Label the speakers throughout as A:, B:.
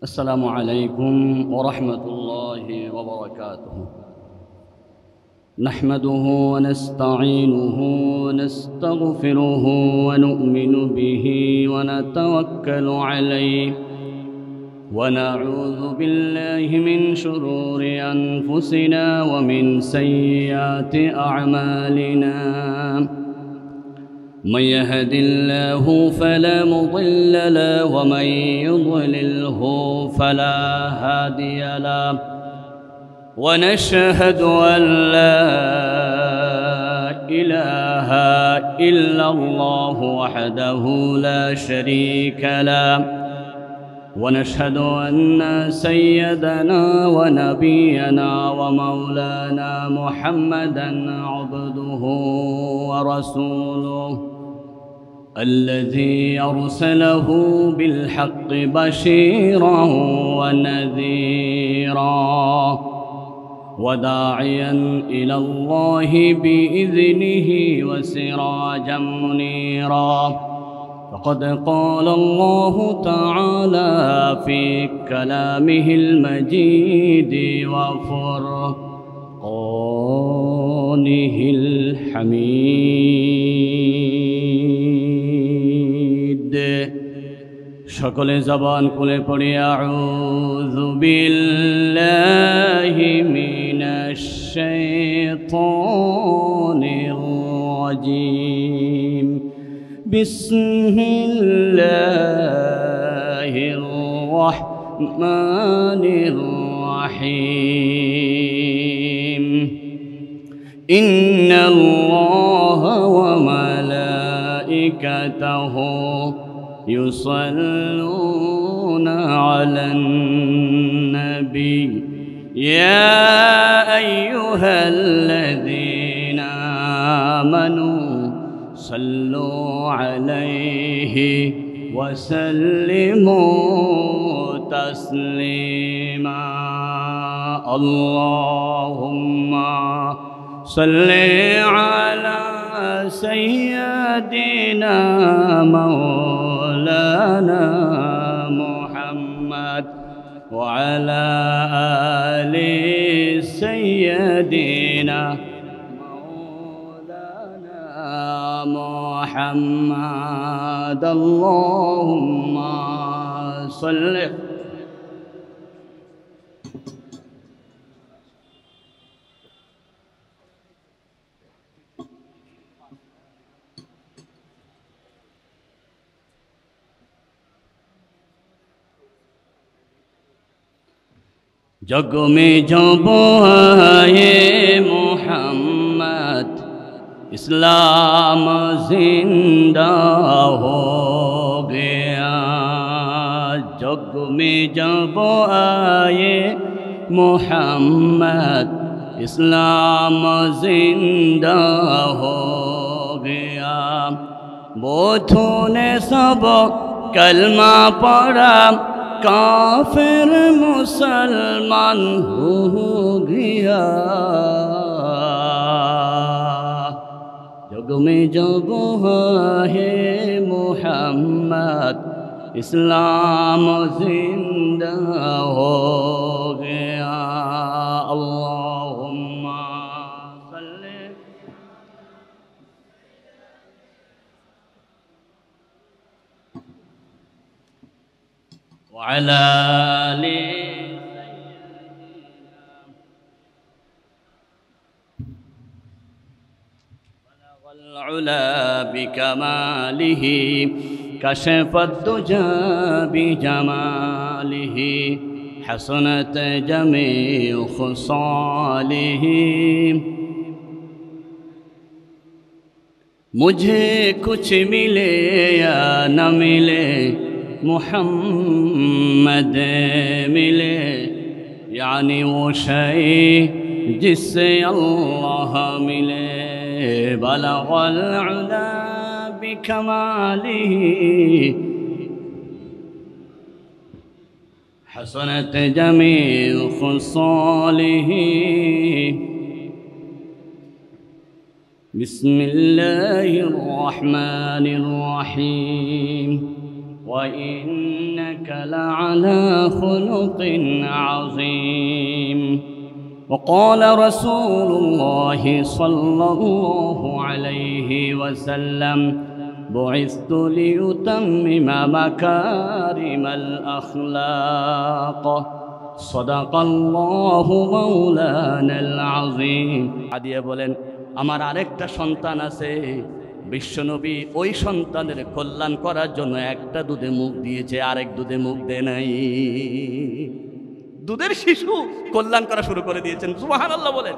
A: السلام عليكم ورحمة الله وبركاته. نحمده ونستعينه ونستغفره ونؤمن به ونتوكل عليه ونعوذ بالله من شرور أنفسنا ومن سيئات أعمالنا. من يهد الله فلا مضل له ومن يضلله فلا هادي له، ونشهد أن لا إله إلا الله وحده لا شريك له، ونشهد أن سيدنا ونبينا ومولانا محمدًا عبده ورسوله الذي أرسله بالحق بشيرا ونذيرا وداعيا إلى الله بإذنه وسراجا منيرا. فقد قال الله تعالى في كلامه المجيد وفرقانه الحميد. সকলে জবান খুলে পড়ি আউযু বিল্লাহি মিনাশ শাইতানির রাজীম। বিসমিল্লাহির রহমানির রহিম। ইন্নাল্লাহা ওয়া মালাইকাতাহু يصلون على النبي يا أيها الذين آمنوا صلوا عليه وسلموا تسليما. اللهم صل على سيدنا مولانا محمد وعلى آل سيدنا مولانا محمد. اللهم صل जग में जब आए मोहम्मद इस्लाम जिंदा हो गया। जग में जब आए मोहम्मद इस्लाम जिंदा हो गया। बोथों ने सब कलमा पढ़ा, काफिर मुसलमान हो गया। जग में जब है मोहम्मद इस्लाम जिंदा हो गया। अल्लाहुम्मा सल्ली وعلى آل بلغ العلا بكماله كشف الدجى بجماله حسنت جميع خصاله। मुझे कुछ मिले या न मिले मुहम्मद मिले, यानी वो शय जिससे अल्लाह मिले। बलगल उला बिकमालिही हसनत जमीउ खुसालिही। बिस्मिल्लाहिर रहमानिर रहीम। وإنك لعلى خلق عظيم وقال رسول الله صلى الله عليه وسلم بعثت لأتمم مكارم الأخلاق صدق الله مولانا العظيم আদিয়া বলেন আমার আরেকটা সন্তান আছে বিশ্বনবী ওই সন্তানের কল্যাণ করার জন্য একটা দুধে মুখ দিয়েছে আরেক দুধে মুখ দেয় নাই দুধের শিশু কল্যাণ করা শুরু করে দিয়েছেন সুবহানাল্লাহ বলেন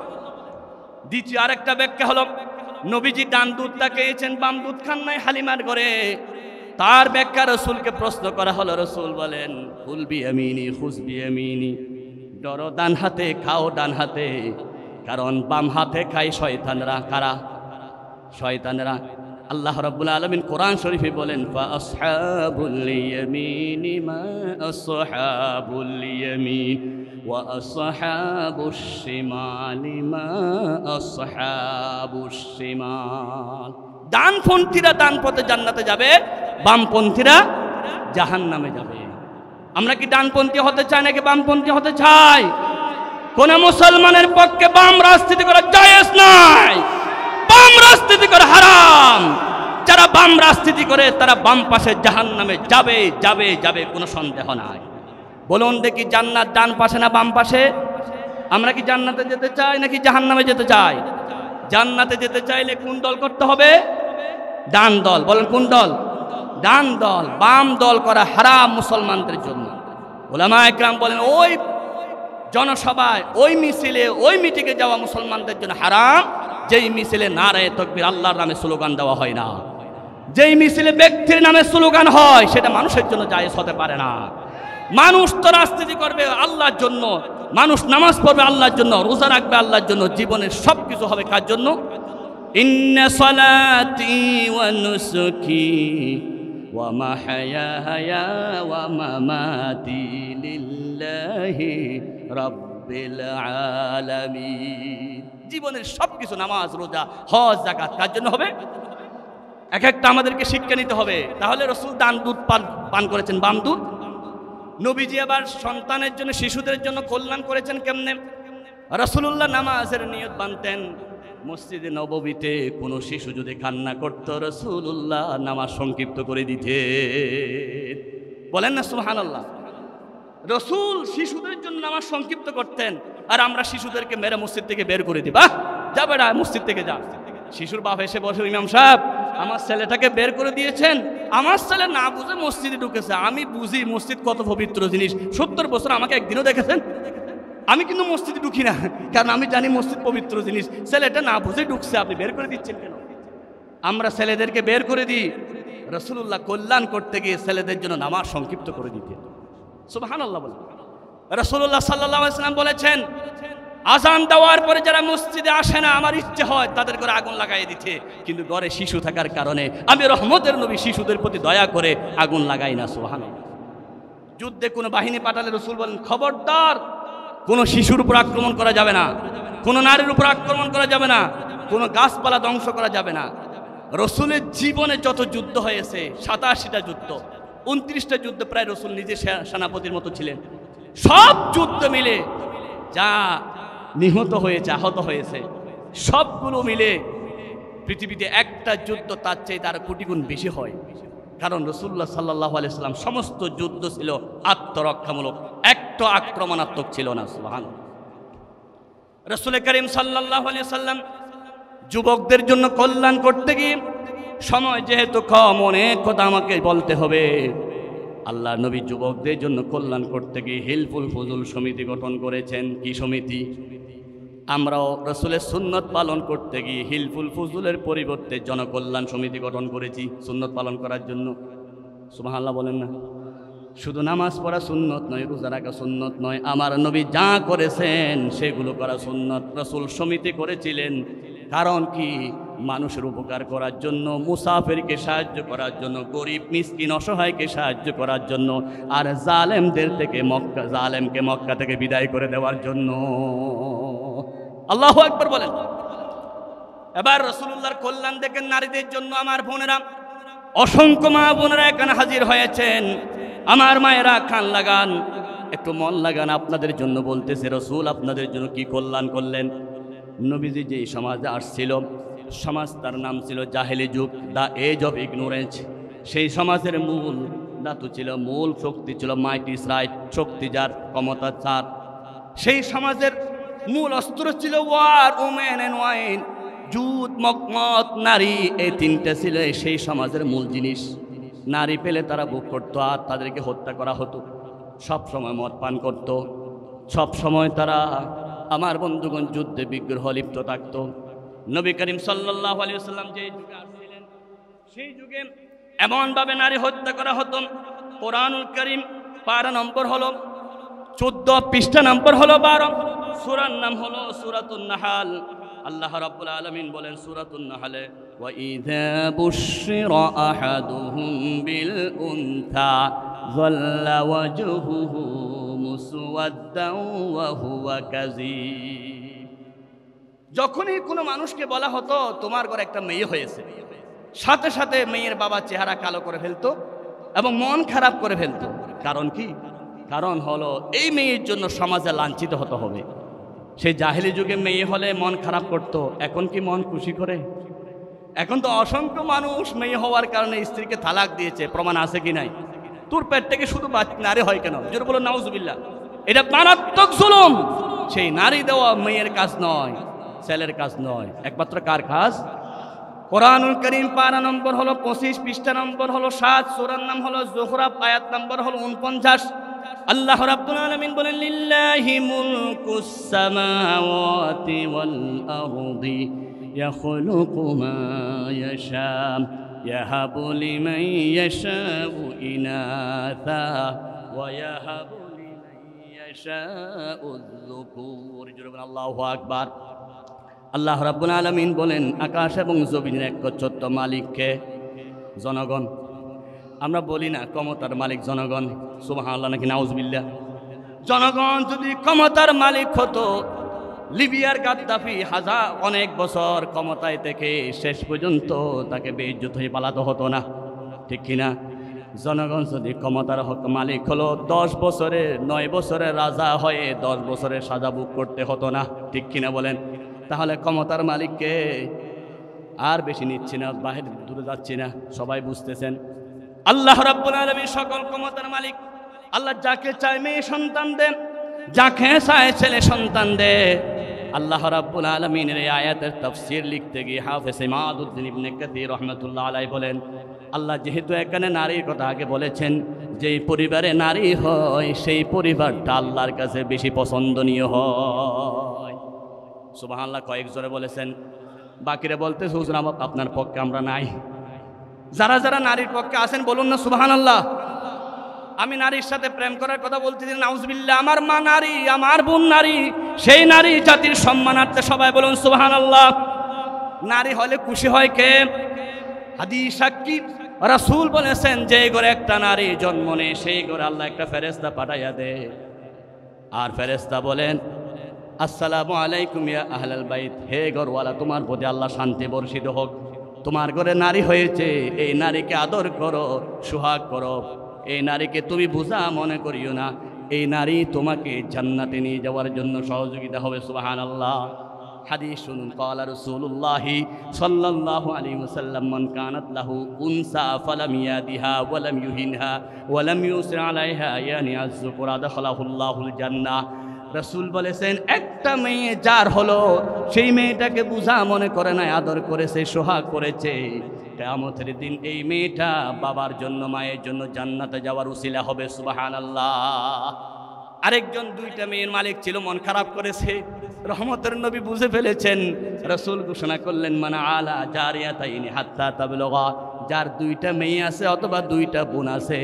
A: দ্বিতীয় আরেকটা ব্যাখ্যা হলো নবীজি ডান দুধটা খেয়েছেন বাম দুধ খান নাই হালিমার ঘরে তার ব্যাখ্যা রাসূলকে প্রশ্ন করা হলো রাসূল বলেন কুল বিয়ামিনি খুজ বিয়ামিনি ধরো ডান হাতে খাও ডান হাতে কারণ বাম হাতে খায় শয়তানরা কারা শয়তানরা আল্লাহ রাব্বুল আলামিন কোরআন শরীফে বলেন ফা আসহাবুল ইয়ামিনি মা আসহাবুল ইয়ামিন ওয়া আসহাবুশ শিমালি মা আসহাবুশ শিমাল ডানপন্থীরা ডান পথে জান্নাতে যাবে বামপন্থীরা জাহান্নামে যাবে আমরা কি ডানপন্থী হতে চাই নাকি বামপন্থী হতে চাই কোন মুসলমানের পক্ষে বাম রাজনীতি করা জায়েজ নাই বাম রাজনীতি করা হারাম যারা বাম রাজনীতি করে তারা বাম পাশে জাহান্নামে যাবে যাবে যাবে কোনো সন্দেহ নাই বলুন দেখি জান্নাত ডান পাশে না বাম পাশে আমরা কি জান্নাতে যেতে চাই নাকি জাহান্নামে যেতে চাই জান্নাতে যেতে চাইলে কোন দল করতে হবে ডান দল বলেন কোন দল ডান দল বাম দল করা হারাম মুসলমানদের জন্য উলামায়ে কেরাম বলেন ওই জনসভায় ওই মিছিলে ওই মিটিংয়ে যাওয়া মুসলমানদের জন্য হারাম যেই মিছিলে নারায়ে তাকবীর আল্লাহর নামে স্লোগান দেওয়া হয় না যেই মিছিলে ব্যক্তির নামে স্লোগান হয় সেটা মানুষের জন্য জায়েজ হতে পারে না মানুষ তো রাজনীতি করবে আল্লাহর জন্য মানুষ নামাজ পড়বে আল্লাহর জন্য রোজা রাখবে আল্লাহর জন্য জীবনের সব কিছু হবে কার জন্য ইন্না সালাতি ওয়া নুসুকি ওয়া মাহইয়ায়া ওয়া মামাতি লিল্লাহি রাব্বিল আলামিন জীবনের সবকিছু নামাজ রোজা হজ যাকাত কার জন্য হবে এক একটা আমাদেরকে শিক্ষা নিতে হবে তাহলে রাসূল ডান দুধ পান করেছেন বাম দুধ নবীজি আবার সন্তানের জন্য শিশুদের জন্য কল্যাণ করেছেন কেমনে রাসূলুল্লাহ নামাজের নিয়ত বাঁধতেন মসজিদে নববীতে কোনো শিশু যদি কান্না করত রাসূলুল্লাহ নামাজ সংক্ষিপ্ত করে দিতেন বলেন না সুবহানাল্লাহ রাসূল শিশুদের জন্য নামাজ সংক্ষিপ্ত করতেন আর আমরা শিশুদেরকে মেরে মসজিদ থেকে বের করে দিই বাহ যা বেটা মসজিদ থেকে যা শিশুর বাপ এসে বসে ইমাম সাহেব আমার ছেলেটাকে বের করে দিয়েছেন আমার ছেলে না বুঝে মসজিদে ঢুকেছে আমি বুঝি মসজিদ কত পবিত্র জিনিস 70 বছর আমাকে একদিনও দেখেছেন আমি কিন্তু মসজিদে ঢুকি না কারণ আমি জানি মসজিদ পবিত্র জিনিস ছেলেটা না বুঝে ঢুকছে আপনি বের করে দিচ্ছেন কেন আমরা ছেলেদেরকে বের করে দিই রাসূলুল্লাহ কল্যাণ করতে গিয়ে ছেলেদের জন্য নামাজ সংক্ষিপ্ত করে দিতেন সুবহানাল্লাহ বলেন রাসূলুল্লাহ সাল্লাল্লাহু আলাইহি ওয়াসাল্লাম বলেছেন আযান দেওয়ার পরে যারা মসজিদে আসে না আমার ইচ্ছে হয় তাদের ঘরে আগুন লাগাই দিতে কিন্তু ঘরে শিশু থাকার কারণে আমি রহমতের নবী শিশুদের প্রতি দয়া করে আগুন লাগাই না সুবহানাল্লাহ যুদ্ধে কোনো বাহিনী পাঠালে রাসূল বলেন খবরদার কোনো শিশুর উপর আক্রমণ করা যাবে না কোনো নারীর উপর আক্রমণ করা যাবে না কোনো গাছপালা ধ্বংস করা যাবে না রাসূলের জীবনে যত যুদ্ধ হয়েছে 87টা যুদ্ধ 29টা যুদ্ধে প্রায় রাসূল নিজে সেনাপতির মতো ছিলেন সব যুদ্ধ মিলে যা নিহত হয়েছে আহত হয়েছে সবগুলো মিলে পৃথিবীতে একটা যুদ্ধ তার চেয়ে তার কোটি গুণ বেশি হয় কারণ রাসূলুল্লাহ সাল্লাল্লাহু আলাইহি সাল্লাম সমস্ত যুদ্ধ ছিল আত্মরক্ষামূলক একটা আক্রমণাত্মক ছিল না সুবহানাল্লাহ রাসূল করিম সাল্লাল্লাহু আলাইহি সাল্লাম যুবকদের জন্য কল্যাণ করতে গিয়ে সময় যেহেতু কম অনেক কথা আমাকে বলতে হবে আল্লাহ নবী যুবকদের জন্য কল্যাণ করতে গিয়ে হিলফুল ফুজুল সমিতি গঠন করেছেন কি সমিতি আমরাও রাসূলের সুন্নত পালন করতে গিয়ে হিলফুল ফুজুলের পরিবর্তে জনকল্যাণ সমিতি গঠন করেছি সুন্নত পালন করার জন্য সুবহানাল্লাহ বলেন না শুধু নামাজ পড়া সুন্নত নয় রোজা রাখা সুন্নত নয় আমার নবী যা করেছেন সেগুলো করা সুন্নত রাসূল সমিতি করেছিলেন কারণ কি মানুষের উপকার করার জন্য মুসাফিরকে সাহায্য করার জন্য গরিব মিসকিন অসহায়কে সাহায্য করার জন্য আর জালেমদের থেকে জালেমকে মক্কা থেকে বিদায় করে দেওয়ার জন্য আল্লাহু আকবার বলেন এবার রাসূলুল্লাহর কল্যাণ দেখেন নারীদের জন্য আমার বোনেরা অসংখ্য মা বোনেরা এখানে হাজির হয়েছেন। আমার মায়েরা কান লাগান, একটু মন লাগান, আপনাদের জন্য বলতেছে রাসূল আপনাদের জন্য কি কল্যাণ করলেন। নবীজি যে সমাজে আসছিল, সমাজ তার নাম ছিল জাহেলি যুগ, দ্য এজ অফ ইগনোরেন্স। সেই সমাজের মূল ধাতু ছিল, মূল শক্তি ছিল মাইট ইজ রাইট, শক্তি যার, ক্ষমতা যার। সেই সমাজের মূল অস্ত্র ছিল ওয়ার, ওমেন অ্যান্ড ওয়াইন, যুদ্ধ, মকমত, নারী, এই তিনটা ছিল সেই সমাজের মূল জিনিস। নারী পেলে তারা ভোগ করতো আর তাদেরকে হত্যা করা হতো। সব সময় মদ পান করত, সব সময় তারা আমার বন্ধুগণ যুদ্ধে বিগ্রহ লিপ্ত থাকত। নবী করিম সাল্লাল্লাহু আলাইহি ওয়াসাল্লাম যে যুগে আসছিলেন সেই যুগে এমনভাবে নারী হত্যা করা হতো। কোরআনুল কারীম পারা নম্বর হলো 14, পৃষ্ঠা নম্বর হলো 12, সূরার নাম হলো সূরাতুন নাহাল। আল্লাহ রাব্বুল আলামিন বলেন সূরাতুন নাহালে, ওয়া ইযা বুশিরা আহাদুহুম বিল উনথা যাল্লা ওয়াজহুহু মুসওয়াদ্দান ওয়া হুয়া কাযীব। যখনই কোনো মানুষকে বলা হতো তোমার ঘরে একটা মেয়ে হয়েছে, সাথে সাথে মেয়ের বাবা চেহারা কালো করে ফেলতো এবং মন খারাপ করে ফেলতো। কারণ কি? কারণ হলো এই মেয়ের জন্য সমাজে লাঞ্ছিত হতে হবে। সেই জাহেলি যুগে মেয়ে হলে মন খারাপ করত, এখন কি মন খুশি করে? এখন তো অসংখ্য মানুষ মেয়ে হওয়ার কারণে স্ত্রীকে তালাক দিয়েছে, প্রমাণ আছে কি নাই? তোর পেট থেকে শুধু নারী হয় কেন? জোরে বলো নাউজুবিল্লাহ। এটা মারাত্মক জুলুম। সেই নারী দেওয়া মেয়ের কাজ নয়, ছেলের কাজ নয়, একমাত্র কার কাজ? কোরআনুল কারীম পারা নম্বর হলো 25, পৃষ্ঠা নম্বর হলো 7, সূরার নাম হলো যুখরাফ, আয়াত নম্বর হলো 49। আল্লাহ রাব্বুল আলামিন বলেন, লিল্লাহি মুলকুস সামাওয়াতি ওয়াল আরদি ইয়াখলুকু মা ইয়াশা ইয়াহাবু লিমান ইয়াশাউ ইনাসা ওয়া ইয়াহাবু লিমান ইয়াশাউ যুকুর। আল্লাহু আকবার। আল্লাহ রাব্বুল আলামিন বলেন, আকাশ এবং জমিনের একচ্ছত্র মালিককে? জনগণ। আমরা বলি না ক্ষমতার মালিক জনগণ, সুবহানাল্লাহ নাকি নাউজুবিল্লাহ। জনগণ যদি ক্ষমতার মালিক হতো, লিবিয়ার গাদ্দাফি অনেক বছর ক্ষমতায় থেকে শেষ পর্যন্ত তাকে বেইজ্জত হয়ে পালাতে হতো না, ঠিক কিনা? জনগণ যদি ক্ষমতার মালিক হলো, 10 বছরে 9 বছরে রাজা হয়ে 10 বছরের সাজা ভোগ করতে হতো না, ঠিক কিনা বলেন? তাহলে ক্ষমতার মালিককে আর বেশি নিচ্ছি না, বাহির দূরে যাচ্ছি না, সবাই বুঝতেছেন। আল্লাহ রাব্বুল আলামিন সকল ক্ষমতার মালিক। আল্লাহ যাকে চায় মেয়ে সন্তান দেন, যাকে চায় ছেলে সন্তান দে। আল্লাহ রাব্বুল আলামিনের এই আয়াতের তাফসীর লিখতে গিয়ে হাফেজ ইমাদউদ্দিন ইবনে কাসীর রাহমাতুল্লাহ আলাইহি বলেন, আল্লাহ যেহেতু এখানে নারীর কথা আগে বলেছেন, যেই পরিবারে নারী হয় সেই পরিবারটা আল্লাহর কাছে বেশি পছন্দনীয় হয়। সুবহানাল্লাহ কয়েক জোরে বলেছেন, বাকিরা বলতে হুজুর আপনার পক্ষে আমরা নাই। যারা যারা নারীর পক্ষে আছেন বলুন না সুবহানাল্লাহ। আমি নারীর সাথে প্রেম করার কথা বলতেছি, নাউজুবিল্লাহ। আমার মা নারী, আমার বোন নারী, সেই নারী জাতির সম্মানার্থে সবাই বলুন সুবহানাল্লাহ। নারী হলে খুশি হয় কে? হাদিস সাক্ষী, রাসূল বলেছেন যে ঘরে একটা নারী জন্ম নেয় সেই ঘরে আল্লাহ একটা ফেরেশতা পাঠাইয়া দেয়, আর ফেরেশতা বলেন, আসসালামু আলাইকুম ইয়া আহলাল বাইত, হে ঘরওয়ালা তোমার প্রতি আল্লাহ শান্তি বর্ষিত হোক। তোমার ঘরে নারী হয়েছে, এই নারীকে আদর করো, সোহাগ করো। এই নারীকে তুমি বোঝা মনে করিও না, এই নারী তোমাকে জান্নাতে নিয়ে যাওয়ার জন্য সহযোগিতা হবে। সুবহানাল্লাহ। হাদিস শুনুন, ক্বালা রাসূলুল্লাহি সাল্লাল্লাহু আলাইহি ওয়াসাল্লাম, মান কানাত লাহু উনসা ফালাম ইয়াদিহা ওয়া লাম ইউহিনহা ওয়া লাম ইউসির আলাইহা ইয়ানি আয-যুকুরা দাখালাহুল্লাহুল জান্নাহ। রাসূল বলেছেন, একটা মেয়ে যার হলো, সেই মেয়েটাকে বুঝা মনে করে না, আদর করেছে, সোহাগ করেছে, কিয়ামতের দিন এই মেয়েটা বাবার জন্য, মায়ের জন্য জান্নাতে যাওয়ার উসিলা হবে। সুবহানাল্লাহ। আরেকজন 2টা মেয়ের মালিক ছিল, মন খারাপ করেছে, রহমতের নবী বুঝে ফেলেছেন। রাসূল ঘোষণা করলেন, মান আলা জারিয়াতাইনি হাত্তা তাবলুগা, যার 2টা মেয়ে আছে অথবা 2টা বোন আছে,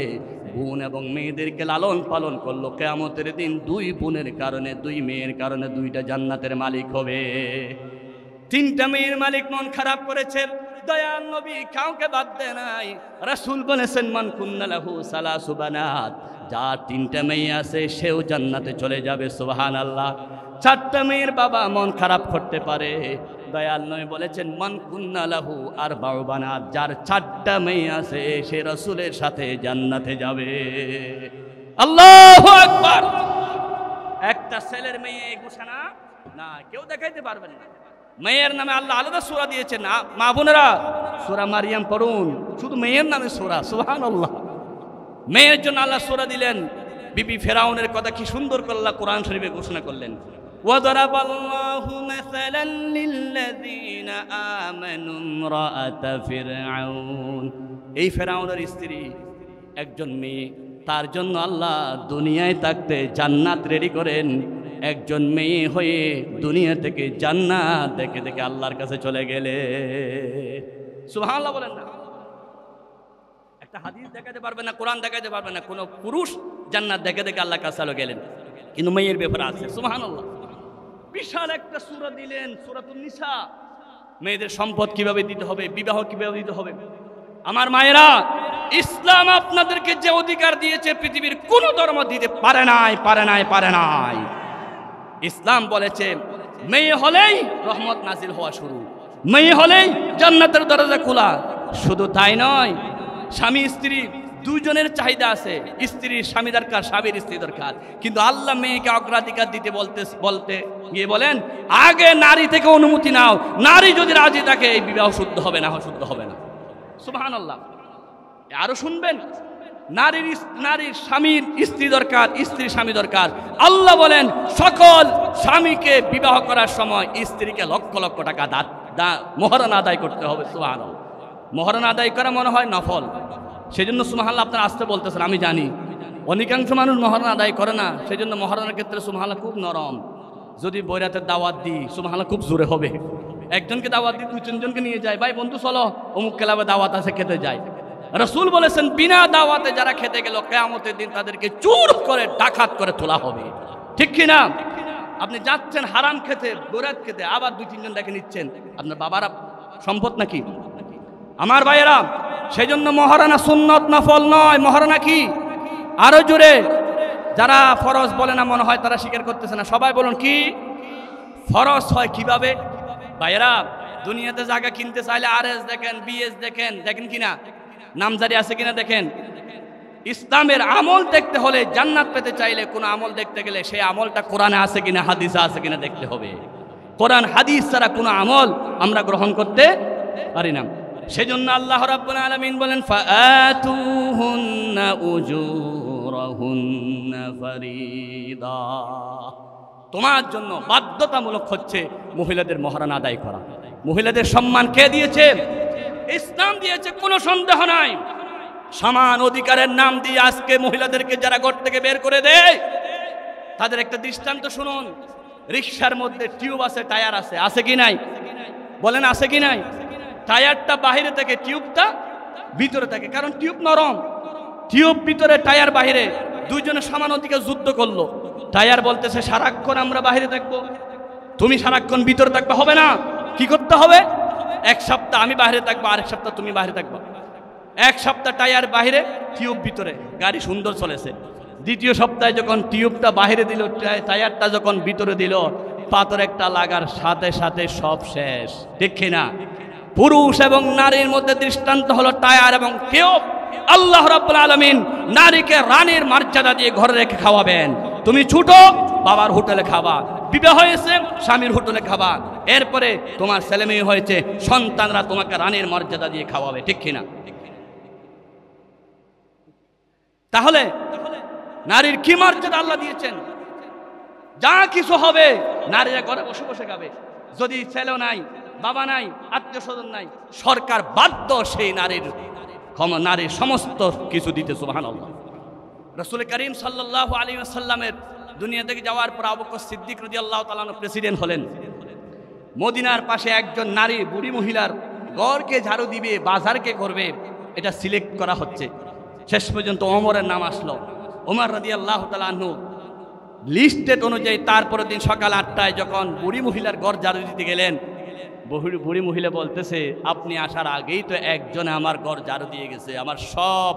A: বোন এবং মেয়েদেরকে লালন পালন করলো, কিয়ামতের দিন 2 বোনের কারণে, 2 মেয়ের কারণে 2টা জান্নাতের মালিক হবে। 3টা মেয়ের মালিক মন খারাপ করেছে, দয়াল নবী কাউকে বাদ দেয় নাই। রাসূল বলেছেন, মান কুন্না লাহু সালাসু বানাত, যার 3টা মেয়ে আছে সেও জান্নাতে চলে যাবে। সুবহানাল্লাহ। 4টা মেয়ের বাবা মন খারাপ করতে পারে, দয়াল নবী বলেছেন মান কুন্না লাহু আরবাউ বানাত, যার 4টা মেয়ে আছে সে রাসূলের সাথে জান্নাতে যাবে। আল্লাহু আকবার। একটা ছেলের মেয়ে ঘোষণা না কেউ দেখাইতে পারবেন না। মেয়ের নামে আল্লাহ আলাদা সূরা দিয়েছেন। মা বোনেরা সূরা মারিয়াম পড়ুন, শুধু মেয়ের নামে সূরা, সুবহানাল্লাহ। মেয়ের জন্য আল্লাহ সূরা দিলেন। বিবি ফেরাউনের কথা কি সুন্দর করে আল্লাহ কোরআন শরীফে ঘোষণা করলেন, ওয়াদারাবাল্লাহু মাসালান লিল্লাযীনা আমানু ইমরাআতা ফিরআউন। এই ফেরাউনের স্ত্রী একজন মেয়ে, তার জন্য আল্লাহ দুনিয়ায় থাকতে জান্নাত রেডি করেন। একজন মেয়ে হয়ে দুনিয়া থেকে জান্নাত দেখে দেখে আল্লাহর কাছে চলে গেলে, সুবহানাল্লাহ বলেন না। একটা হাদিস দেখাতে পারবে না, কোরআন দেখাতে পারবে না কোনো পুরুষ জান্নাত দেখে দেখে আল্লাহর কাছে চলে গেলেন, কিন্তু মেয়ের ব্যাপারে আছে। সুবহানাল্লাহ। বিশাল একটা সূরা দিলেন, সূরাতুন নিসা। মেয়েদের সম্পদ কিভাবে দিতে হবে, বিবাহ কিভাবে দিতে হবে। আমার মায়েরা, ইসলাম আপনাদেরকে যে অধিকার দিয়েছে পৃথিবীর কোন ধর্ম দিতে পারে নাই, পারে নাই, পারে নাই। ইসলাম বলেছে মেয়ে হলেই রহমত নাজিল হওয়া শুরু, মেয়ে হলেই জান্নাতের দরজা খোলা। শুধু তাই নয়, স্বামী স্ত্রী দুইজনের চাহিদা আছে। স্ত্রীর স্বামী দরকার, স্বামীর স্ত্রী দরকার, কিন্তু আল্লাহ মেয়েকে অগ্রাধিকার দিতে বলতে গিয়ে বলেন আগে নারী থেকে অনুমতি নাও। নারী যদি রাজি থাকে এই বিবাহ শুদ্ধ হবে না, শুদ্ধ হবে না। সুবহানাল্লাহ। আরো শুনবেন, নারীর স্বামীর স্ত্রী দরকার, স্ত্রীর স্বামী দরকার। আল্লাহ বলেন সকল স্বামীকে বিবাহ করার সময় স্ত্রীকে লক্ষ লক্ষ টাকা মহরানা আদায় করতে হবে। সুবহানাল্লাহ। মহরানা আদায় করা মনে হয় নফল, সেজন্য সুবহানাল্লাহ আপনারা আসতে বলতেছেন, আমি জানি অধিকাংশ মানুষ মহরানা আদায় করে না, সেজন্য মহরানার ক্ষেত্রে সুবহানাল্লাহ খুব নরম। যদি বৈরাতের দাওয়াত দিই সুবহানাল্লাহ খুব জোরে হবে। একজনকে দাওয়াত দিই 2-3 জনকে নিয়ে যায়, ভাই বন্ধু চলো অমুক ক্লাবে দাওয়াত আছে, খেতে যায়। রাসূল বলেছেন বিনা দাওয়াতে যারা খেতে গেল কিয়ামতের দিন তাদেরকে চুর করে ডাকাত করে তোলা হবে। ঠিক কি না? আপনি যাচ্ছেন হারাম খেতে, বৈরাত খেতে, আবার 2-3 জন ডেকে নিচ্ছেন, আপনার বাবারা সম্পদ নাকি? আমার ভাইয়েরা, সেই জন্য মহারানা সুন্নত নফল নয়, মহারানা কি? আরো জোরে, যারা ফরজ বলে না মনে হয় তারা স্বীকার করতেছে না, সবাই বলুন কি ফরজ হয় কিভাবে? ভাইয়েরা, দুনিয়াতে জায়গা কিনতে চাইলে আরএস দেখেন, বিএস দেখেন, দেখেন কিনা, নামজারি আছে কিনা দেখেন। ইসলামের আমল দেখতে হলে, জান্নাত পেতে চাইলে কোন আমল দেখতে গেলে সেই আমলটা কোরআনে আছে কিনা, হাদিসে আছে কিনা দেখতে হবে। কোরআন হাদিস ছাড়া কোনো আমল আমরা গ্রহণ করতে পারি না। সেজন্য আল্লাহ রাব্বুল আলামিন বলেন ফাআতুহুন্না উজুরাহুন্না ফারিদা। তোমার জন্য বাধ্যতামূলক হচ্ছে মহিলাদের মহারানা আদায় করা। মহিলাদের সম্মান কে দিয়েছে? ইসলাম দিয়েছে, কোনো সন্দেহ নাই। সমান অধিকারের নাম দিয়ে আজকে মহিলাদেরকে যারা ঘর থেকে বের করে দেয়, তাদের একটা দৃষ্টান্ত শুনুন। রিকশার মধ্যে টিউব আছে, টায়ার আছে, আছে কি নাই? বলেন আছে কি নাই? টায়ারটা বাহিরে থেকে, টিউবটা ভিতরে থাকে, কারণ টিউব নরম। টিউব ভিতরে, টায়ার বাহিরে, দুইজনে সমান অধিকার যুদ্ধ করলো। টায়ার বলতেছে সারাক্ষণ আমরা বাহিরে থাকবো, তুমি সারাক্ষণ ভিতরে থাকবে, হবে না। কি করতে হবে? 1 সপ্তাহ আমি বাহিরে থাকবো, আরেক সপ্তাহ তুমি বাহিরে থাকবো। 1 সপ্তাহ টায়ার বাহিরে, টিউব ভিতরে, গাড়ি সুন্দর চলেছে। 2য় সপ্তাহে যখন টিউবটা বাহিরে দিল, টায়ারটা যখন ভিতরে দিল, পাথর একটা লাগার সাথে সাথে সব শেষ। ঠিক কিনা? পুরুষ এবং নারীর মধ্যে দৃষ্টান্ত হলো টায়ার এবং টিউব। আল্লাহ রাব্বুল আলামিন নারীকে রানীর মর্যাদা দিয়ে ঘরে রেখে খাওয়াবেন। তুমি ছুটো, বাবার হোটেলে খাবা। বিবাহ হয়েছে, স্বামীর হোটেলে খাবা। এরপরে তোমার ছেলে মেয়ে হয়েছে, সন্তানরা তোমাকে রানীর মর্যাদা দিয়ে খাওয়াবে। ঠিক কিনা? তাহলে নারীর কি মর্যাদা আল্লাহ দিয়েছেন? যা কিছু হবে নারীরা ঘরে বসে বসে খাবে। যদি ছেলে নাই, বাবা নাই, আত্মীয় স্বজন নাই, সরকার বাধ্য সেই নারীর সমস্ত কিছু দিতে। সুবহানাল্লাহ। রাসূল করিম সাল্লাল্লাহু আলাইহি ওয়াসাল্লামের দুনিয়া থেকে যাওয়ার পর আবু বকর সিদ্দিক রাদিয়াল্লাহু তাআলা আনহু প্রেসিডেন্ট হলেন। মদিনার পাশে একজন নারী, বুড়ি মহিলার ঘরকে ঝাড়ু দিবে, বাজারকে করবে, এটা সিলেক্ট করা হচ্ছে। শেষ পর্যন্ত ওমরের নাম আসলো। ওমর রাদিয়াল্লাহু তাআলা আনহু লিস্টেড অনুযায়ী তারপরের দিন সকাল 8টায় যখন বুড়ি মহিলার ঘর ঝাড়ু দিতে গেলেন, বুড়ি মহিলা বলতেছে আপনি আসার আগেই তো একজনে আমার ঘর ঝাড়ু দিয়ে গেছে, আমার সব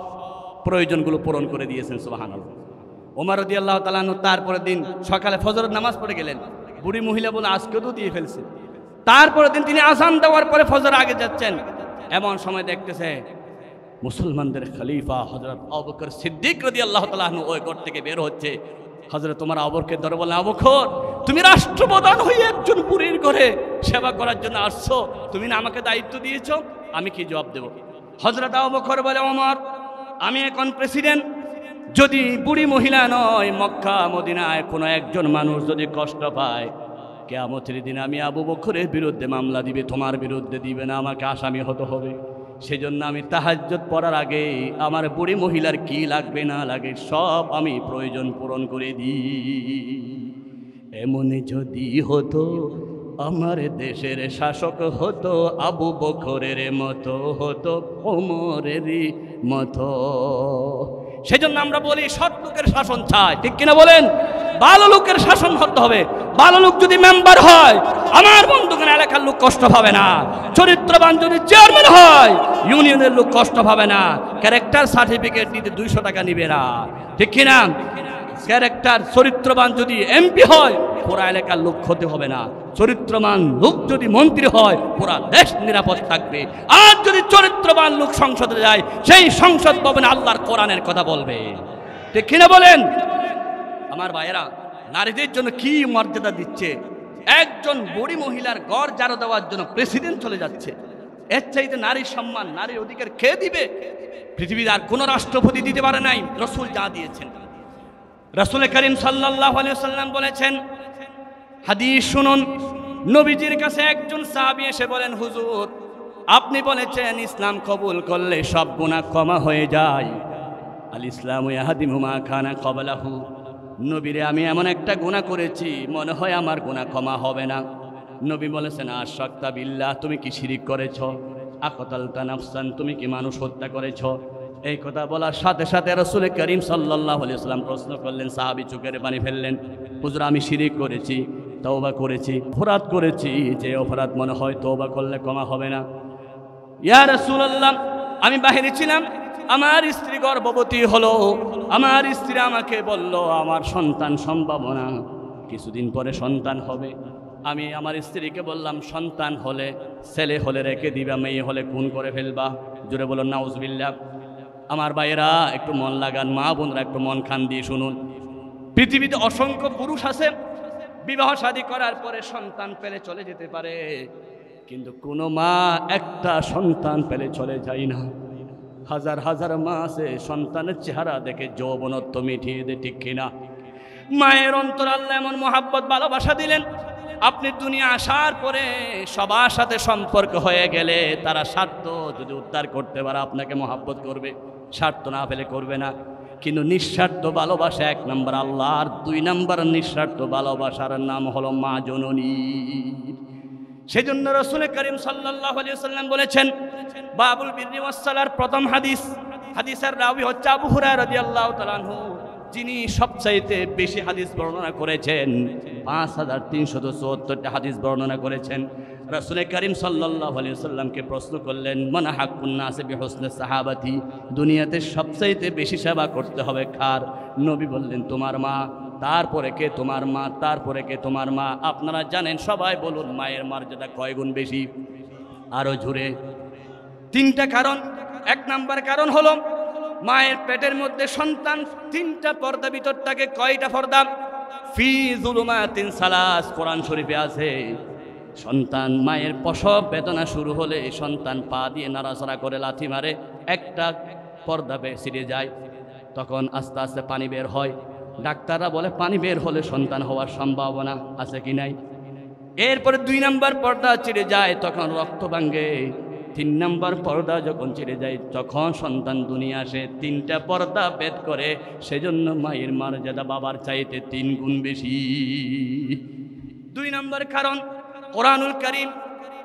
A: প্রয়োজনগুলো পূরণ করে দিয়েছেন। সুবহানাল্লাহ। ওমর রাদিয়াল্লাহু তাআলা আনহু তারপরের দিন সকালে ফজরের নামাজ পড়ে গেলেন। বুড়ি মহিলা বলে আজকেও তো দিয়ে ফেলছে, তারপরের দিন তিনি আযান দেওয়ার পরে ফজর আগে যাচ্ছেন। এমন সময় দেখতেছে মুসলমানদের খলিফা হযরত আবু বকর সিদ্দিক রাদিয়াল্লাহু তাআলা আনহু ওই ঘর থেকে বের হচ্ছে। হযরত ওমর আবু বকরকে ধরে বললেন, আবু বকর, তুমি রাষ্ট্রপ্রধান হয়ে একজন বুড়ির ঘরে সেবা করার জন্য আসছো, তুমি না আমাকে দায়িত্ব দিয়েছো, আমি কি জবাব দেব? হযরত আবু বকর বলে, ওমর, আমি এখন প্রেসিডেন্ট, যদি বুড়ি মহিলা নয় মক্কা মদিনায় কোনো একজন মানুষ যদি কষ্ট পায়, কিয়ামতের দিন আমি আবু বকরের বিরুদ্ধে মামলা দিবে, তোমার বিরুদ্ধে দিবে না, আমাকে আসামি হতে হবে। সেজন্য আমি তাহাজ্জুদ পড়ার আগে আমার বুড়ি মহিলার কি লাগবে না লাগে সব আমি প্রয়োজন পূরণ করে দিই। এমন যদি হতো আমার দেশের শাসক হতো আবু বকরের মতো, হতো ওমরেরই মতো। সেজন্য আমরা বলি সৎ লোকের শাসন চাই, ঠিক কিনা বলেন? ভালো লোকের শাসন হতে হবে। ভালো লোক যদি মেম্বার হয়, আমার বন্ধুগণ এলাকার লোক কষ্ট পাবে না। চরিত্রবান যদি চেয়ারম্যান হয়, ইউনিয়নের লোক কষ্ট পাবে না। ক্যারেক্টার সার্টিফিকেট নিতে 200 টাকা নিবে না, ঠিক কিনা? ক্যারেক্টার চরিত্রবান যদি এমপি হয়, পুরা এলাকার লোক ক্ষতি হবে না। চরিত্রবান লোক যদি মন্ত্রী হয়, পুরা দেশ নিরাপদ থাকবে। আর যদি চরিত্রবান লোক সংসদে যায়, সেই সংসদ ভবনে আল্লাহর কোরআনের কথা বলবে, ঠিক কিনা বলেন? আমার ভাইয়েরা, নারীদের জন্য কি মর্যাদা দিচ্ছে। একজন বুড়ি মহিলার ঘর ঝাড়ু দেওয়ার জন্য প্রেসিডেন্ট চলে যাচ্ছে। এর চাইতে নারীর সম্মান, নারীর অধিকার কে দিবে? পৃথিবীর আর কোন রাষ্ট্রপতি দিতে পারে নাই, রাসূল যা দিয়েছেন। রাসূল করিম সাল্লাল্লাহু আলাইহি ওয়াসাল্লাম বলেছেন, হাদিস শুনুন, নবীজির কাছে একজন সাহাবী এসে বলেন, হুজুর, আপনি বলেছেন ইসলাম কবুল করলে সব গুনাহ ক্ষমা হয়ে যায়। আল ইসলামু ইয়াহদিমু মা কানা ক্বাবলাহু। নবীরে, আমি এমন একটা গুনাহ করেছি, মনে হয় আমার গুনাহ ক্ষমা হবে না। নবী বলেছেন, আশরাকতা বিল্লাহ, তুমি কি শিরিক করেছ? আকাতালতা নাফসান, তুমি কি মানুষ হত্যা করেছ? এই কথা বলার সাথে সাথে রাসূল করিম সাল্লাল্লাহু আলাইহি ওয়াসাল্লাম প্রশ্ন করলেন, সাহাবী চোখের পানি ফেললেন, হুজুর, আমি শিরিক করেছি, তওবা করেছি, অপরাধ করেছি, যে অপরাধ মনে হয় তওবা করলে ক্ষমা হবে না। ইয়া রাসূলুল্লাহ, আমি বাহিরে ছিলাম, আমার স্ত্রী গর্ভবতী হলো, আমার স্ত্রী আমাকে বলল আমার সন্তান সম্ভাবনা, কিছুদিন পরে সন্তান হবে। আমি আমার স্ত্রীকে বললাম, সন্তান হলে, ছেলে হলে রেখে দিবা, মেয়ে হলে খুন করে ফেলবা। জোরে বলুন নাউজুবিল্লাহ। আমার ভাইয়েরা একটু মন লাগান, মা বোনরা একটু মন খান দিয়ে শুনুন। পৃথিবীতে অসংখ্য পুরুষ আছে, বিবাহ শাদী করার পরে সন্তান পেলে চলে যেতে পারে, কিন্তু কোনো মা একটা সন্তান পেলে চলে যায় না। হাজার হাজার মা আছে, সন্তানের চেহারা দেখে যৌবনত্ব মিটিয়ে দেয়, ঠিক কিনা? মায়ের অন্তর আল্লাহ এমন মহাব্বত ভালোবাসা দিলেন, আপনি দুনিয়া আসার পরে সবার সাথে সম্পর্ক হয়ে গেলে তারা স্বার্থ যদি উদ্ধার করতে পারে আপনাকে মহাব্বত করবে, স্বার্থ না পেলে করবে না। কিন্তু নিঃস্বার্থ ভালোবাসা 1 নম্বর আল্লাহ, আর 2 নম্বর নিঃস্বার্থ ভালোবাসার নাম হলো মা জননী। সেজন্য রাসূল করিম সাল্লাল্লাহু আলাইহি ওয়াসাল্লাম বলেছেন, বাবুল বিররি ওয়াস সালার প্রথম হাদিস, হাদিসের রাবি হচ্ছে আবু হুরায়রা রাদিয়াল্লাহু তাআলা আনহু, যিনি সবচাইতে বেশি হাদিস বর্ণনা করেছেন, 5374টা হাদিস বর্ণনা করেছেন। রাসূল করিম সাল্লাল্লাহু আলাইহি ওয়াসাল্লামকে প্রশ্ন করলেন, মান হাক্কুন নাসি বিহুসনি সাহাবাতি, দুনিয়াতে সবচাইতে বেশি সেবা করতে হবে কার? নবী বললেন, তোমার মা। তারপরে কে? তোমার মা। তারপরে কে? তোমার মা। আপনারা জানেন, সবাই বলুন, মায়ের মর্যাদা কয় গুণ বেশি? আরো জোরে। 3টা কারণ। 1 নম্বর কারণ হলো মায়ের পেটের মধ্যে সন্তান 3টা পর্দা ভিতর থাকে। কয়টা পর্দা? ফি যুলুমাতিন সালাস, কোরআন শরীফে আছে। সন্তান মায়ের প্রসব বেদনা শুরু হলে সন্তান পা দিয়ে নাড়াচাড়া করে, লাথি মারে, একটা পর্দা ছিঁড়ে যায়, তখন আস্তে আস্তে পানি বের হয়। ডাক্তাররা বলে পানি বের হলে সন্তান হওয়ার সম্ভাবনা আছে কি নাই। এরপরে 2 নম্বর পর্দা ছিঁড়ে যায়, তখন রক্ত ভাঙে। 3 নম্বর পর্দা যখন ছিঁড়ে যায়, তখন সন্তান দুনিয়া আসে। 3টা পর্দা ভেদ করে, সেজন্য মায়ের মর্যাদা বাবার চাইতে 3 গুণ বেশি। 2 নম্বর কারণ, কোরআনুল কারীম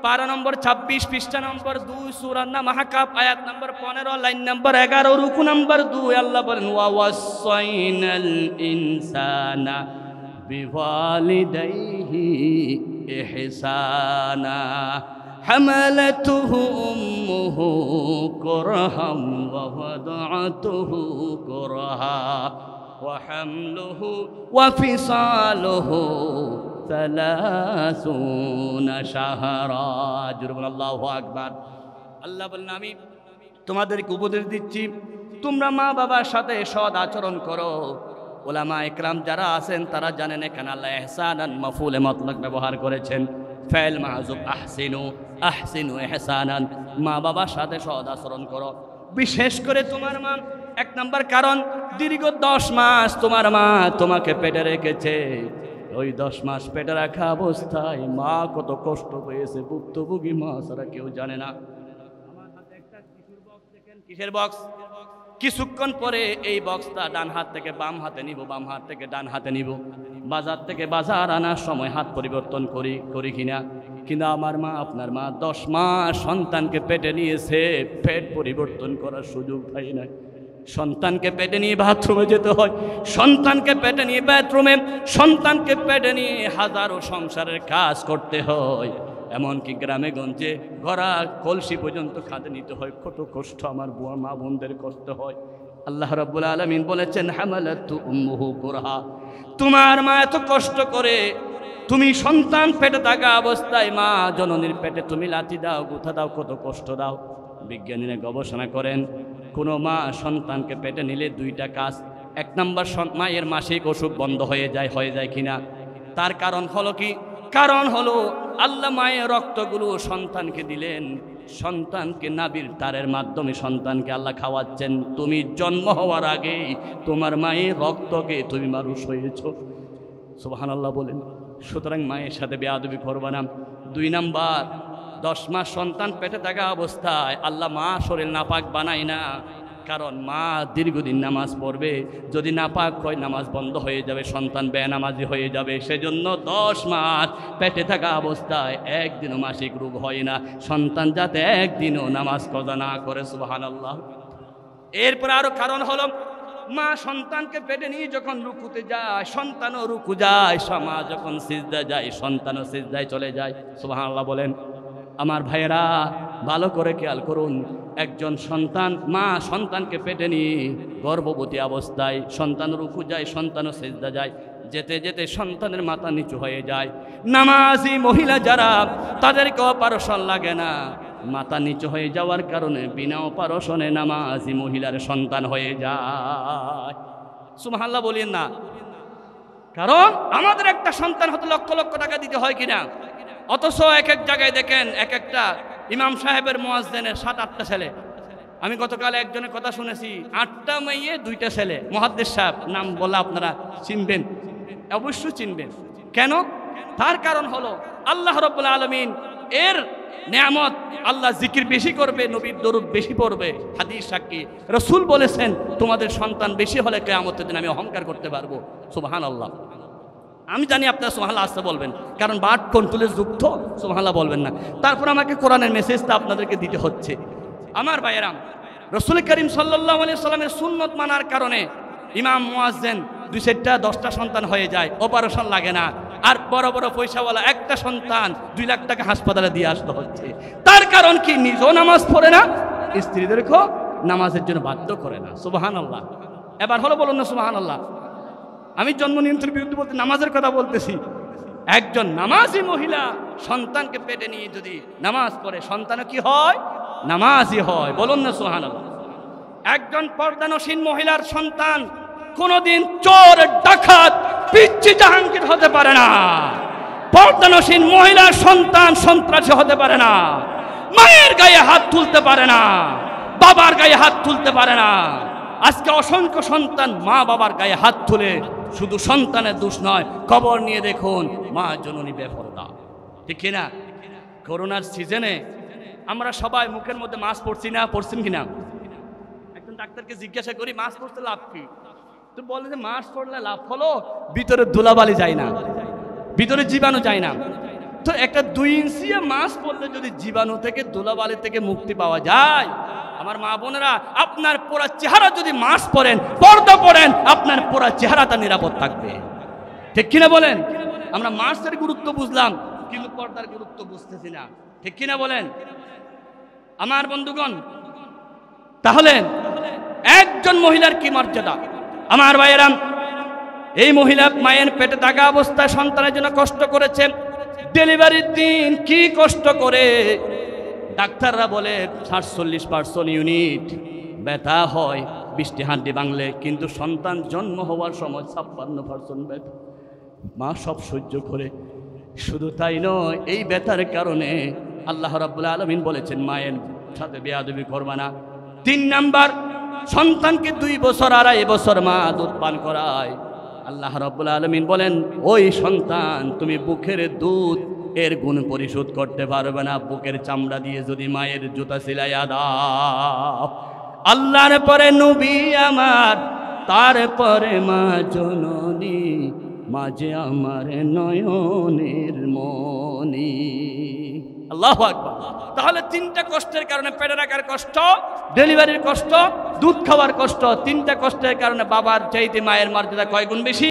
A: পারা নম্বর 26 পৃষ্ঠা নম্বর 2 সূরা নাহকাব আয়াত নম্বর 15 লাইন নম্বর 11 রুকু নম্বর 2 আল্লাহ বলেন, ওয়া ওয়াসাইনাল ইনসানা বিওয়ালিদাইহি ইহসানা হামালাতুহু উম্মুহু কুরহাম ওয়া ওয়াদাআতুহু কুরহা ওয়া হামলুহু ওয়া ফিসালুহু সালাসুনা শাহরা। জুরবুল আল্লাহু আকবার। আল্লাহ বললেন আমি তোমাদেরকে উপদেশ দিচ্ছি তোমরা মা বাবার সাথে সৎ আচরণ করো। উলামা ইকরাম যারা আছেন তারা জানেন এখানে আল্লাহ ইহসানান মাফউলে মুতলাক ব্যবহার করেছেন। ফাইল মাযুব আহসিনু, আহসিনু ইহসানান, মা বাবার সাথে সৎ আচরণ করো। বিশেষ করে তোমার মা, এক নাম্বার কারণ দীর্ঘ 10 মাস তোমার মা তোমাকে পেটে রেখেছে। ওই 10 মাস পেটে রাখা অবস্থায় মা কত কষ্ট পেয়েছে ভুক্তভোগী মা ছাড়া কেউ জানে না। আমার হাতে একটা কিশোর বক্স দেখেন, কিসের বক্স? কিছুক্ষণ পরে এই বক্সটা ডান হাত থেকে বাম হাতে নিব, বাম হাত থেকে ডান হাতে নিব। বাজার থেকে বাজার আনার সময় হাত পরিবর্তন করি কিনা? কিন্তু আমার মা, আপনার মা 10 মাস সন্তানকে পেটে নিয়েছে, পেট পরিবর্তন করার সুযোগ পাই নাই। সন্তানকে পেটে নিয়ে বাথরুমে যেতে হয়, সন্তানকে পেটে নিয়ে বাথরুমে, সন্তানকে পেটে নিয়ে হাজারো সংসারের কাজ করতে হয়। এমনকি গ্রামে গঞ্জে গড়া কলসি পর্যন্ত খাতে নিতে হয়। কত কষ্ট আমার বুয়া মা বোনদের করতে হয়। আল্লাহ রাব্বুল আলামিন বলেছেন হামালাতু উম্মুহু কুরহা, তোমার মা এত কষ্ট করে, তুমি সন্তান পেটে থাকা অবস্থায় মা জননীর পেটে তুমি লাথি দাও, গুথা দাও, কত কষ্ট দাও। বিজ্ঞানীরা গবেষণা করেন কোনো মা সন্তানকে পেটে নিলে 2টা কাজ। 1 নাম্বার মায়ের মাসিক অসুখ বন্ধ হয়ে যায় কিনা? তার কারণ হলো কি? কারণ হলো আল্লাহ মায়ের রক্তগুলো সন্তানকে দিলেন, সন্তানকে নাভির তারের মাধ্যমে সন্তানকে আল্লাহ খাওয়াচ্ছেন। তুমি জন্ম হওয়ার আগেই তোমার মায়ের রক্তকে তুমি মানুষ হয়েছ। সুবহানাল্লাহ বলেন। সুতরাং মায়ের সাথে বেয়াদবি করবা না। 2 নাম্বার, 10 মাস সন্তান পেটে থাকা অবস্থায় আল্লাহ মা শরীর নাপাক বানায় না, কারণ মা দীর্ঘদিন নামাজ পড়বে। যদি নাপাক হয় নামাজ বন্ধ হয়ে যাবে, সন্তান বেনামাজি হয়ে যাবে। সেজন্য 10 মাস পেটে থাকা অবস্থায় একদিনও মাসিক রোগ হয় না, সন্তান যাতে একদিনও নামাজ কজা না করে। সুবহানাল্লাহ। এরপর আরো কারণ হলো মা সন্তানকে পেটে নিয়ে যখন রুকুতে যায়, সন্তানও রুকু যায়, মা যখন সিজদা যায়, সন্তানও সিজদায় চলে যায়। সুবহানাল্লাহ বলেন। আমার ভাইয়েরা ভালো করে খেয়াল করুন, একজন সন্তান, মা সন্তানকে পেটে নিয়ে গর্ভবতী অবস্থায় সন্তান রুকু যায়, সন্তানও সিজদা যায়, যেতে যেতে সন্তানের মাথা নিচু হয়ে যায়। নামাজি মহিলা যারা, তাদেরকে অপারেশন লাগে না, মাথা নিচু হয়ে যাওয়ার কারণে বিনা অপারেশনে নামাজি মহিলার সন্তান হয়ে যায়। সুবহানাল্লাহ বলেন না? কারণ আমাদের একটা সন্তান হতে লক্ষ লক্ষ টাকা দিতে হয় কিনা? অথচ এক এক জায়গায় দেখেন এক একটা ইমাম সাহেবের মুয়াজ্জিনের 7-8টা ছেলে। আমি গতকাল একজনের কথা শুনেছি, 8টা মেয়ে 2টা ছেলে। মুহাদ্দিস সাহেব, নাম বলে আপনারা চিনবেন, অবশ্যই চিনবেন। কেন? তার কারণ হলো আল্লাহ রাব্বুল আলামিন এর নেয়ামত, আল্লাহ জিকির বেশি করবে, নবীর দরুদ বেশি পড়বে। হাদিস সাক্ষী, রাসূল বলেছেন তোমাদের সন্তান বেশি হলে কিয়ামতের দিন আমি অহংকার করতে পারবো। সুবহানাল্লাহ। আমি জানি আপনারা সুবহানাল্লাহ আসতে বলবেন, কারণ বাট কন্ট্রোলের যুক্ত, সুবহানাল্লাহ বলবেন না। তারপর আমাকে কোরআনের মেসেজটা আপনাদেরকে দিতে হচ্ছে। আমার ভাইয়েরা, রাসূল করিম সাল্লাল্লাহু আলাইহি সাল্লামের সুন্নত মানার কারণে ইমাম মুয়াজ্জিন 2-4টা 10টা সন্তান হয়ে যায়, অপারেশন লাগে না। আর বড় বড় পয়সাওয়ালা একটা সন্তান 2 লাখ টাকা হাসপাতালে দিয়ে আসতে হচ্ছে। তার কারণ কি? নিজেও নামাজ পড়ে না, স্ত্রীদেরকেও নামাজের জন্য বাধ্য করে না। সুবহানাল্লাহ। এবার হলো বলুন না সুবহানাল্লাহ। আমি জন্ম নিয়ন্ত্রণের বিরুদ্ধে বলতে নামাজের কথা বলতেছি। একজন নামাজি মহিলা সন্তানকে পেটে নিয়ে যদি নামাজ পড়ে, সন্তানও কি হয়? নামাজি হয়। বলুন না সুবহানাল্লাহ। একজন পর্দানসীন মহিলার সন্তান কোনোদিন চোর, ডাকাত, পিচ্চি, জাহাঙ্গীর হতে পারে না। পর্দানসীন মহিলার সন্তান সন্ত্রাসী হতে পারে না, মায়ের গায়ে হাত তুলতে পারে না, বাবার গায়ে হাত তুলতে পারে না। আজকে অসংখ্য সন্তান মা বাবার গায়ে হাত তুলে, শুধু সন্তানের দোষ নয়, খবর নিয়ে দেখুন মা জননী বেপরদা। ঠিক কিনা? করোনার সিজনে আমরা সবাই মুখের মধ্যে মাস্ক পরছি না, পরছেন কিনা? একজন ডাক্তারকে জিজ্ঞাসা করি মাস্ক পরতে লাভ কি? তো বলে যে মাস্ক পরলে লাভ হলো ভিতরে ধুলাবালি যায় না, ভিতরে জীবাণু যায় না। তো একটা 2 ইঞ্চি মাস্ক পরলে যদি জীবাণু থেকে, ধুলাবালি থেকে মুক্তি পাওয়া যায়, আমার মা বোনেরা, আপনার পুরো চেহারা যদি মাস্ক পরেন, পর্দা পরেন, আপনার পুরো চেহারাটা নিরাপদ থাকবে। ঠিক কিনা বলেন? আমরা মাস্কের গুরুত্ব বুঝলাম, কিন্তু পর্দার গুরুত্ব বুঝতেছি না। ঠিক কিনা বলেন আমার বন্ধুগণ? তাহলে একজন মহিলার কি মর্যাদা? আমার ভাইয়েরা, এই মহিলা মায়ের পেটে থাকা অবস্থায় সন্তানের জন্য কষ্ট করেছেন। ডেলিভারির দিন কি কষ্ট করে, ডাক্তাররা বলে 47% ইউনিট ব্যথা হয় 20টি হাড্ডি ভাঙলে, কিন্তু সন্তান জন্ম হওয়ার সময় 56% ব্যথা। মা সব সহ্য করে। শুধু তাই নয়, এই ব্যথার কারণে আল্লাহ রাব্বুল আলামিন বলেছেন মায়ের সাথে বেয়াদবি করবা না। 3 নাম্বার, সন্তানকে 2 বছর 2.5 বছর মা দুধ পান করায়। আল্লাহ রাব্বুল আলামিন বলেন ওই সন্তান তুমি বুকের দুধ এর গুণ পরিশোধ করতে পারবে না, বুকের চামড়া দিয়ে যদি মায়ের জুতা সিলাইয়া দাও। আল্লাহর পরে নবী আমার, তারপরে মা জননী, মাঝে আমার নয়নের মনি। আল্লাহু আকবার। তাহলে 3টা কষ্টের কারণে, পেটে রাখার কষ্ট, ডেলিভারির কষ্ট, দুধ খাওয়ার কষ্ট, 3টা কষ্টের কারণে বাবার চাইতে মায়ের মর্যাদা কয় গুণ বেশি?